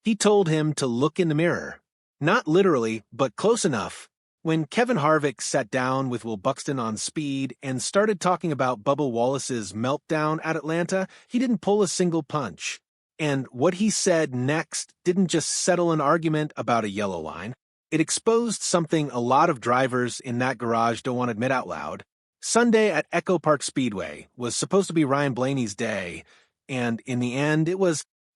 He told him to look in the mirror. Not literally, but close enough. When Kevin Harvick sat down with Will Buxton on Speed and started talking about Bubba Wallace's meltdown at Atlanta, he didn't pull a single punch. And what he said next didn't just settle an argument about a yellow line. It exposed something a lot of drivers in that garage don't want to admit out loud. Sunday at Echo Park Speedway was supposed to be Ryan Blaney's day, and in the end,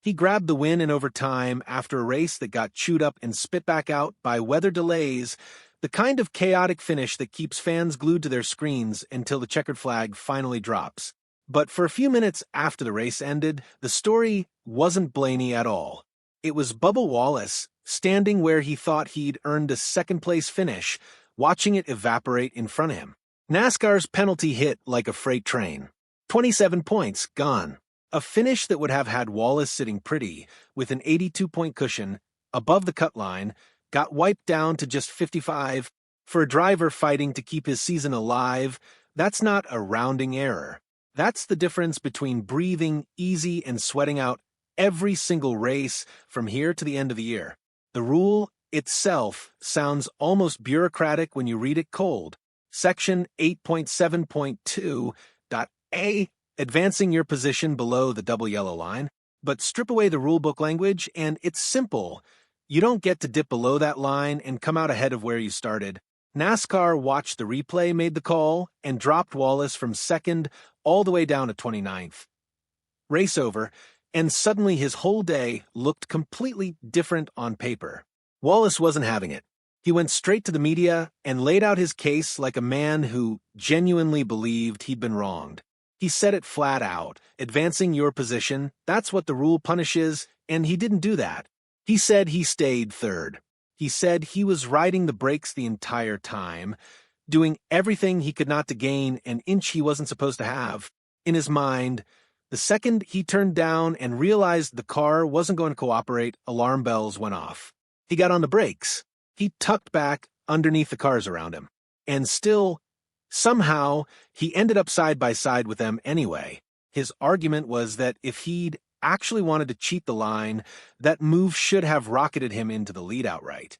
he grabbed the win in overtime after a race that got chewed up and spit back out by weather delays, the kind of chaotic finish that keeps fans glued to their screens until the checkered flag finally drops. But for a few minutes after the race ended, the story wasn't Blaney at all. It was Bubba Wallace, standing where he thought he'd earned a second-place finish, watching it evaporate in front of him. NASCAR's penalty hit like a freight train. 27 points gone. A finish that would have had Wallace sitting pretty, with an 82-point cushion, above the cut line, got wiped down to just 55. For a driver fighting to keep his season alive, that's not a rounding error. That's the difference between breathing easy and sweating out every single race from here to the end of the year. The rule itself sounds almost bureaucratic when you read it cold. Section 8.7.2.a, advancing your position below the double yellow line. But strip away the rulebook language, and it's simple. You don't get to dip below that line and come out ahead of where you started. NASCAR watched the replay, made the call, and dropped Wallace from second all the way down to 29th. Race over, and suddenly his whole day looked completely different on paper. Wallace wasn't having it. He went straight to the media and laid out his case like a man who genuinely believed he'd been wronged. He said it flat out, advancing your position, that's what the rule punishes, and he didn't do that. He said he stayed third. He said he was riding the brakes the entire time, doing everything he could not to gain an inch he wasn't supposed to have. In his mind, the second he turned down and realized the car wasn't going to cooperate, alarm bells went off. He got on the brakes. He tucked back underneath the cars around him. And still, somehow, he ended up side by side with them anyway. His argument was that if he'd actually wanted to cheat the line, that move should have rocketed him into the lead outright.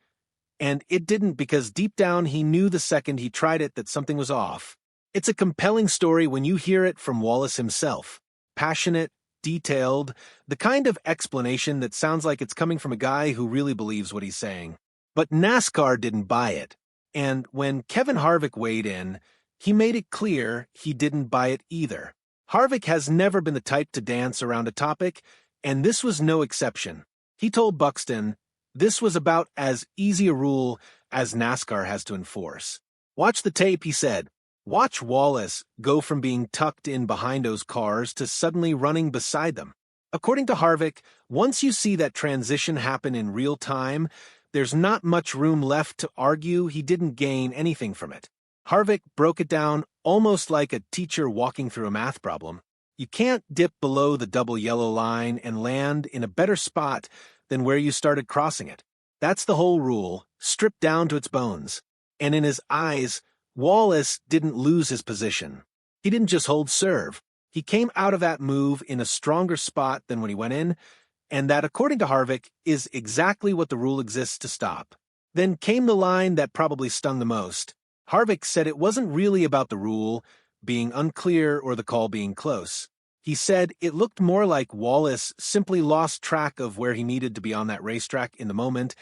And it didn't, because deep down he knew the second he tried it that something was off. It's a compelling story when you hear it from Wallace himself. Passionate, detailed, the kind of explanation that sounds like it's coming from a guy who really believes what he's saying. But NASCAR didn't buy it. And when Kevin Harvick weighed in, he made it clear he didn't buy it either. Harvick has never been the type to dance around a topic, and this was no exception. He told Buxton this was about as easy a rule as NASCAR has to enforce. Watch the tape, he said. Watch Wallace go from being tucked in behind those cars to suddenly running beside them. According to Harvick, once you see that transition happen in real time, there's not much room left to argue he didn't gain anything from it. Harvick broke it down almost like a teacher walking through a math problem. You can't dip below the double yellow line and land in a better spot than where you started crossing it. That's the whole rule, stripped down to its bones. And in his eyes, Wallace didn't lose his position. He didn't just hold serve. He came out of that move in a stronger spot than when he went in, and that, according to Harvick, is exactly what the rule exists to stop. Then came the line that probably stung the most. Harvick said it wasn't really about the rule being unclear or the call being close. He said it looked more like Wallace simply lost track of where he needed to be on that racetrack in the moment,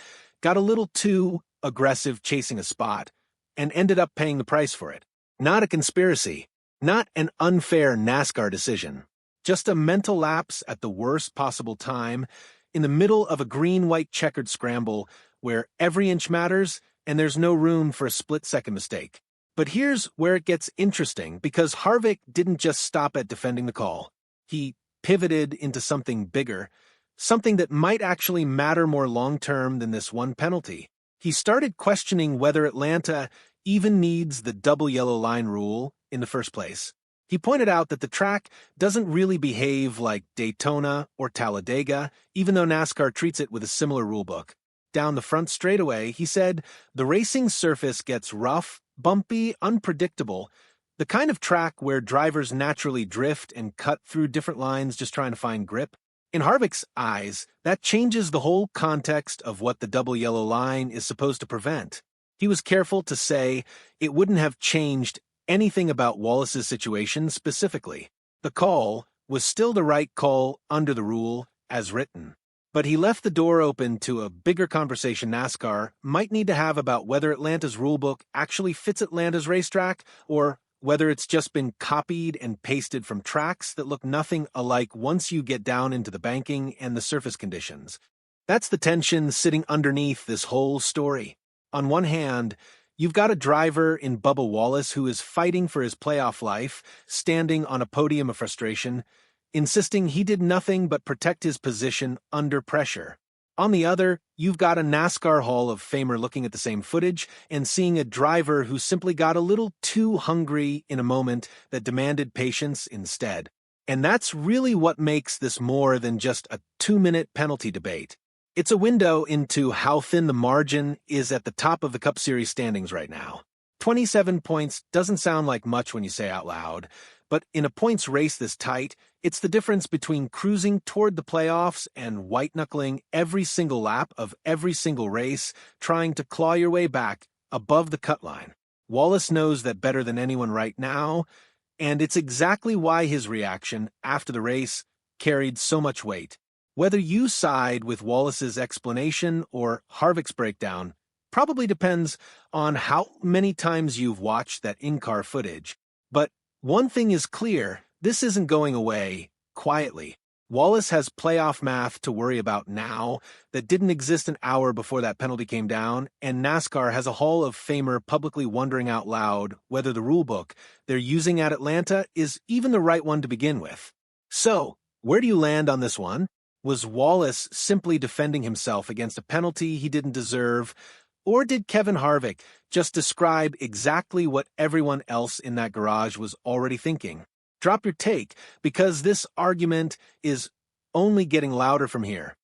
got a little too aggressive chasing a spot, and ended up paying the price for it. Not a conspiracy, not an unfair NASCAR decision, just a mental lapse at the worst possible time, in the middle of a green-white checkered scramble where every inch matters and there's no room for a split-second mistake. But here's where it gets interesting, because Harvick didn't just stop at defending the call. He pivoted into something bigger, something that might actually matter more long-term than this one penalty. He started questioning whether Atlanta even needs the double yellow line rule in the first place. He pointed out that the track doesn't really behave like Daytona or Talladega, even though NASCAR treats it with a similar rulebook. Down the front straightaway, he said, the racing surface gets rough, bumpy, unpredictable, the kind of track where drivers naturally drift and cut through different lines just trying to find grip. In Harvick's eyes, that changes the whole context of what the double yellow line is supposed to prevent. He was careful to say it wouldn't have changed anything about Wallace's situation specifically. The call was still the right call under the rule as written. But he left the door open to a bigger conversation NASCAR might need to have about whether Atlanta's rulebook actually fits Atlanta's racetrack, or whether it's just been copied and pasted from tracks that look nothing alike once you get down into the banking and the surface conditions. That's the tension sitting underneath this whole story. On one hand, you've got a driver in Bubba Wallace who is fighting for his playoff life, standing on a podium of frustration, insisting he did nothing but protect his position under pressure. On the other, you've got a NASCAR Hall of Famer looking at the same footage and seeing a driver who simply got a little too hungry in a moment that demanded patience instead. And that's really what makes this more than just a 2-minute penalty debate. It's a window into how thin the margin is at the top of the Cup Series standings right now. 27 points doesn't sound like much when you say out loud, but in a points race this tight, it's the difference between cruising toward the playoffs and white-knuckling every single lap of every single race, trying to claw your way back above the cut line. Wallace knows that better than anyone right now, and it's exactly why his reaction after the race carried so much weight. Whether you side with Wallace's explanation or Harvick's breakdown probably depends on how many times you've watched that in-car footage. But one thing is clear, this isn't going away quietly. Wallace has playoff math to worry about now that didn't exist an hour before that penalty came down, and NASCAR has a Hall of Famer publicly wondering out loud whether the rulebook they're using at Atlanta is even the right one to begin with. So, where do you land on this one? Was Wallace simply defending himself against a penalty he didn't deserve, or did Kevin Harvick just describe exactly what everyone else in that garage was already thinking? Drop your take, because this argument is only getting louder from here.